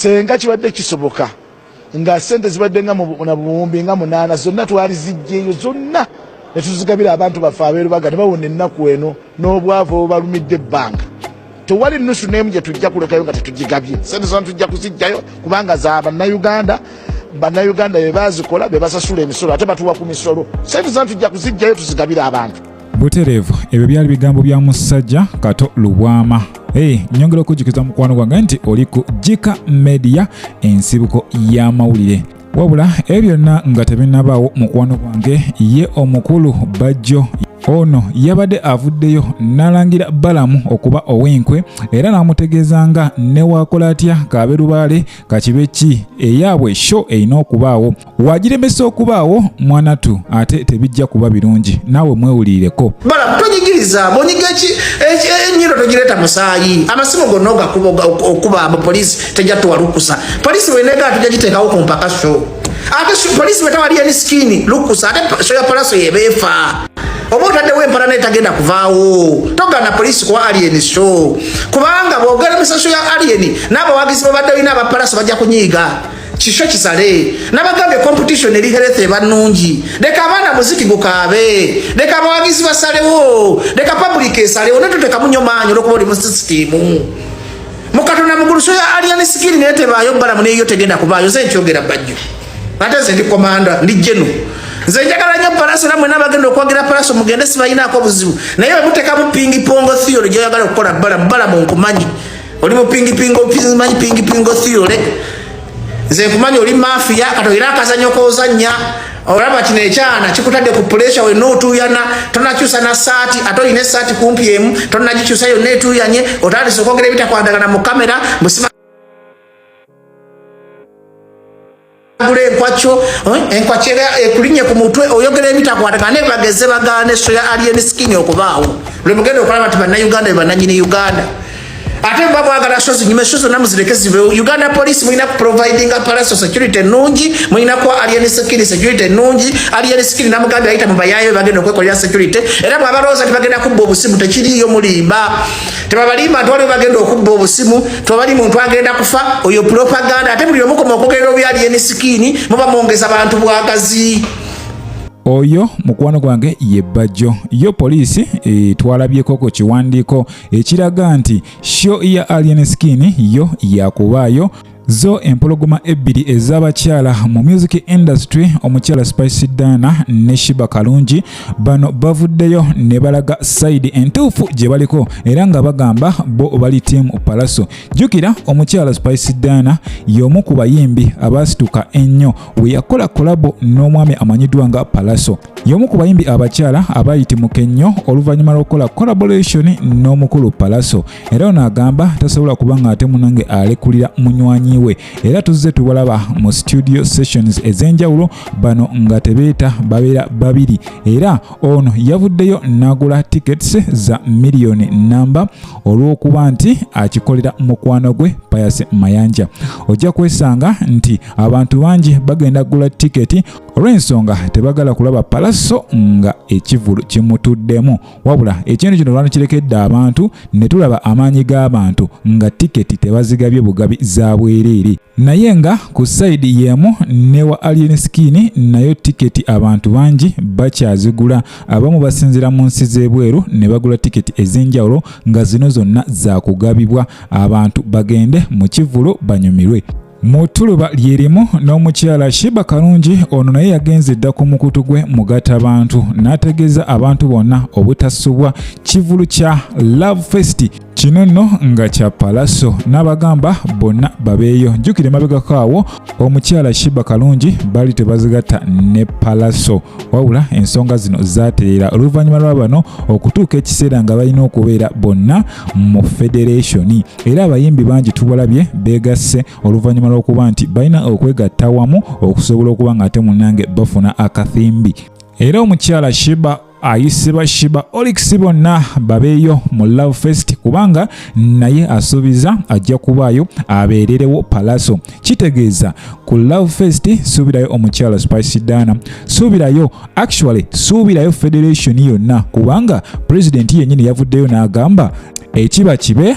senga kibadde kisoboka nga sente zibadde nga mu buwumbi nga 8 zonna twali zijjeeyo zonna ne tuzigabira abantu baffe abeeru baga ne bawona ennaku eno n'obwavu balumidde ebbanga tewali nusu n'emu gye tujja kulekayo nga tetugigabye sente zonna tujja kuzijjayo kubanga za bannayuganda be bazikola be basasula emisolo ate batuwa ku misolo sente zonna tujja kuzijjayo tuzigabira abantu. Butereevu ebyo byali bigambo bya musajja Kato lubwama. Nyongera okujjukiza mukwano gwange nti oli ku Jika Media ensibuko y'amawulire. Wabula ebyo byonna nga tebinnabaawo mukwano gwange ye omukulu Bajjo ono yabadde avuddeyo n'alangira Balamu okuba ow'enkwe era n'amutegeezanga ne waakola atya Kaberubaale kakibe ki eyaabwe show erina okubaawo wagiremesa okubaawo mwanatu ate tebijja kuba birungi naawe mwewulirireko. Balamu tonyigiriza bonyiga ennyiro togireeta musaayi amasimu gonna okuba abapoliisi tejja tuwalukusa poliisi wenega tujja giteekawo ku mpaka show ate poliisi wetawali eni skini lukusa ate show ya palaso yebeefa oba otaddewo empala netagenda kuvaawo togana poliisi kuwa alien show kubanga bw'ogeremesa show ya alien n'abawagizi babadde olina abapalaso bajja kunyiiga kisho kisale n'abagambye competition eri health bannungi leka abaana muziki gukaabe leka abawagizi basalewo leka public esalewo netuteka munyomanyo olwokuba oli mu system mukatona mugulu show ya alien skini netebaayo Balamu neyo tegenda kuvaayo ze nkyogera Bajjo ate ze ndi komanda ndi jeno nze njagala nnyo palaso namwe n'abagenda okwagira palaso mugende sibayinaako buzibu naye bemuteka mu pingi-pongo theory gy'oyagala okukola Balamu nkumanyi oli mu pingi-pongo theory nze nkumanyi oli mafiya kati olina akazanyo koozannya olaba kino ekyana kikutadde ku pressure wenna otuuyana tonakyusa na saati ate olina esaati kumpi emu tonagikyusa yonna etuuyanye otandise okwogera ebitakwandagana mu kamera musima enkwacho ekulinye ku mutwe oyogera ebitakwatagana ne bageze bagane show ya alien skin okubaawo lwe mugenda okulaba nti bannayuganda be bannanyini Uganda ate babwagala show zinyume show zonna muzireke ziveewo Uganda police mulina providing palace security ennungi mulina kuwa alien skin security ennungi alien skin namugambye ayita mu bayaayo bagenda okwekolera security era bwabalowooza tibagenda kubba obusimu tekiriyo mulimba tebabalimba nti waliwo bagenda okubba obusimu tewabali muntu agenda kufa oyo propaganda ate buli omukoma okwogerera oby alien skin muba mwongeza abantu bwagazi. Oyo mukwano gwange ye Bajjo yo poliisi twalabyeko ku kiwandiiko ekiraga nti show ya alien skin yo yakubaayo zo empologoma ebbiri ez'abakyala mu music industry omukyala Spice Dana ne Shiba Kalungi bano bavuddeyo ne balaga side entuufu gye baliko era nga bagamba bo bali team Palaso. Jjukira omukyala Spice Dana y'omu ku bayimbi abasituka ennyo we yakola kolabo n'omwami amanyiddwa nga Palaso. Y'omu ku bayimbi abakyala abayitimuka ennyo oluvannyuma lw'okukola collaboration n'omukulu Palaso era ono agamba tasobola kubanga ate munange alekulira munywanyi we era tuzze tubalaba mu studio sessions ez'enjawulo bano nga tebeeta babeera babiri era ono yavuddeyo n'agula tickets za miliyoni namba olw'okuba nti akikolera mukwano gwe Pius Mayanja. Ojja kwesanga nti abantu bangi bagenda gula tiketi olw'ensonga tebagala kulaba Palaso nga ekivulu kimutuddemu wabula ekintu kino lwano kirekedde abantu ne tulaba amaanyi g'abantu nga tiketi tebazigabye bugabi za bwereere naye nga ku side yemu ne wa alien skin nayo tiketi abantu bangi bakyazigula abamu basinzira mu nsi z'ebweru ne bagula tiketi ez'enjawulo nga zino zonna za kugabibwa abantu bagende mu kivulu banyumirwe. Mutuluba lyerimu n'omukyala Shiba Kalungi ono naye yagenze dda ku mukutu gwe mugata abantu n'ategeeza abantu bonna obutasubwa kivulu kya Love Fest kino nno nga kya Palaso n'abagamba bonna babeeyo. Jjukira emabegako awo omukyala Shiba Kalungi bali tebazigatta ne Palaso wabula ensonga zino zaatereera oluvannyuma lwa bano okutuuka ekiseera nga balina okubeera bonna mu federation era abayimbi bangi tubalabye beegasse oluvannyuma lw'okuba nti balina okwegatta wamu okusobola okuba nga ate munnange bafuna akathimbi era omukyala Shiba ayisibwa Shiba Olix bonna babeeyo mu Love Fest kubanga naye asuubiza ajja kubaayo abeererewo Palaso. Kitegeeza ku Love Fest suubirayo omukyala Spice Dana, suubirayo federation yonna kubanga president yennyini yavuddeyo n'agamba ekiba kibe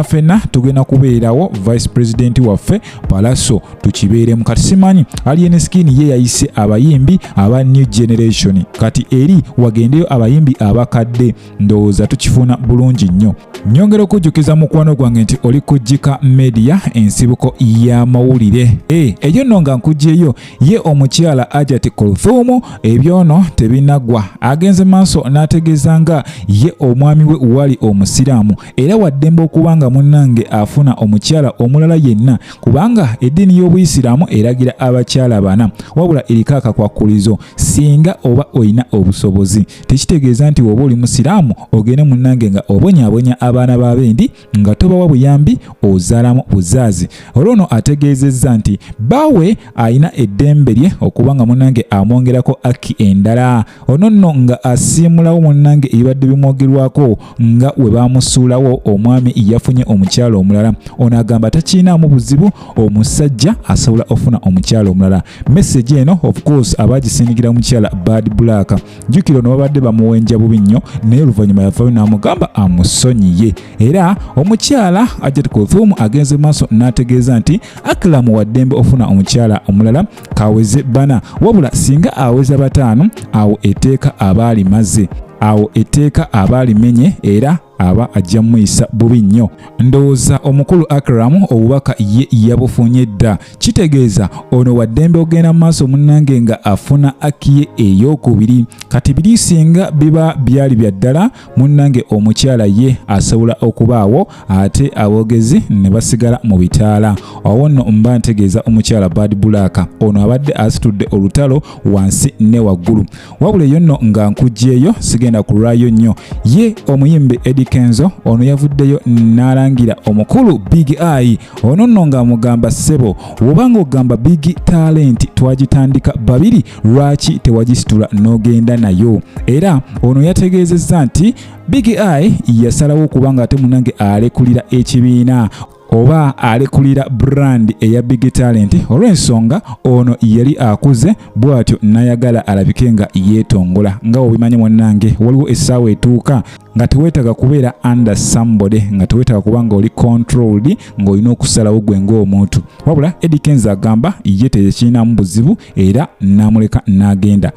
fenna tugenda kubeerawo vice president waffe Palaso tukibeeremu. Kati simanyi Alien Skin ye yayise abayimbi aba new generation, kati eri wagendeyo abayimbi abakadde, ndowooza tukifuna bulungi nnyo. Nyongera okujjukiza mukwano gwange nti oli kujjika media ensibuko y'amawulire. Eyo nno nga nkugyeyo ye omukyala Ajati Kulthum ebyono tebinagwa, agenze maaso n'ategeeza nga ye omwami we wali omusiraamu era waddembe okubanga munnange afuna omukyala omulala yenna, kubanga eddiini y'obuyisiraamu eragira abakyala bana, wabula eriko akakwakkulizo singa oba olina obusobozi. Tekitegeeza nti woba oli musiraamu ogende munnange nga obonyaabonya abaana b'abendi nga tobawa buyambi ozaalamu buzaazi. Olwono ategeezezza nti baawe ayina eddembe lye okubanga munnange amwongerako aki endala. Ono nno nga asiimulawo munnange ebibadde bimwogerwako nga we baamusuulawo omwami yafunye omukyala omulala. Ono agamba takiinaamu buzibu, omusajja asobola ofuna omukyala omulala. Message eno of course abaagisindikira omukyala Bad Black. Jjukira ono babadde bamuwenja bubi nnyo naye oluvannyuma yavaayo n'amugamba amusonyiye. Era omukyala Ajati Kulthum agenze maaso n'ategeeza nti akilamu waddembe ofuna omukyala omulala kaweze bana, wabula singa aweza bataano awo etteeka abaali maze, awo etteeka abaali menye era aba ajja muyisa bubi nnyo. Ndowooza omukulu Akram obubaka ye yabufunye dda. Kitegeeza ono waddembe ogenda maaso munnange nga afuna akiye ey'okubiri. Kati biri singa biba byali bya ddala munnange omukyala ye asobola okubaawo ate aboogezi ne basigala mu bitaala. Awo nno mba ntegeeza omukyala Bad Black ono abadde asitudde olutalo wansi ne waggulu. Wabula eyo nno nga nkugyeyo sigenda kulwayo nnyo. Ye omuyimbi Eddie Kenzo ono yavuddeyo n'alangira omukulu Big Eye. Ono nno nga amugamba ssebo, wobanga ogamba big talent twagitandika babiri, lwaki tewagisitula n'ogenda nayo? Era ono yategeezezza nti Big Eye yasalawo okubanga ate munange alekulira ekibiina oba alekulira brand eya Big Talent olw'ensonga ono yali akuze bw'atyo nayagala alabike nga yeetongola. Nga obimanyi munnange waliwo essaawa etuuka nga teweetaga kubeera under somebody, nga teweetaga kubanga oli controlled ng'olina okusalawo gwe ng'omuntu. Wabula Eddie Kenzo agamba ye tekiinamu buzibu era n'amuleka n'agenda.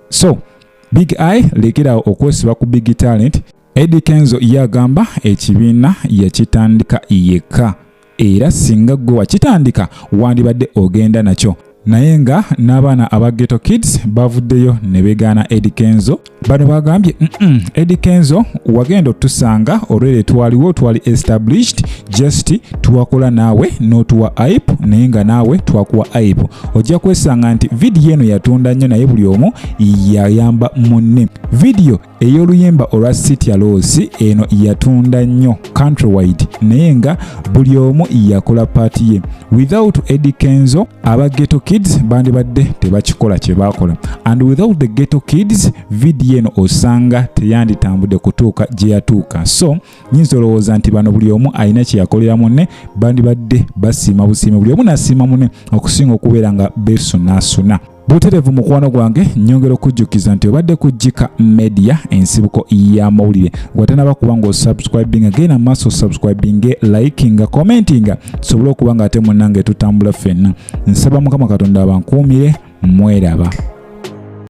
So Big Eye lekerawo okwesiba ku Big Talent. Eddie Kenzo yagamba ekibiina yakitandika yekka era singa gwe wakitandika wandibadde ogenda nakyo. Naye nga n'abaana aba Ghetto Kids bavuddeyo ne beegaana Eddie Kenzo. Bano bagambye Eddie Kenzo wagenda otusanga olwere twaliwo twali established, just tuwakola naawe n'otuwa hype, naye nga naawe twakuwa hype. Ojja kwesanga nti vidiyo eno yatunda nnyo naye buli omu yayamba munne. Vidiyo ey'oluyimba olwa City Rose eno yatunda nnyo countrywide, naye nga buli omu yakola paati ye. Without Eddie Kenzo aba Ghetto Kids bandibadde tebakikola kye bakola, and without the Ghetto Kids vidiyo eno osanga teyanditambudde kutuuka gye yatuuka. So nyinza olowooza nti bano buli omu alina kye yakolera munne, bandibadde basiima busiime, buli omu n'asiima munne okusinga okubeera nga beesunaasuna. Buterevu mukwano gwange, nyongera okujjukiza nti obadde kujjika media ensibuko y'amawulire. Gwatanaba kubanga osubscribinga, genda maaso subscribinge, likinga, commentinga, tusobole okubanga ate munnange tutambula ffenna. Nsaba Mukama Katonda abankuumire, mweraba.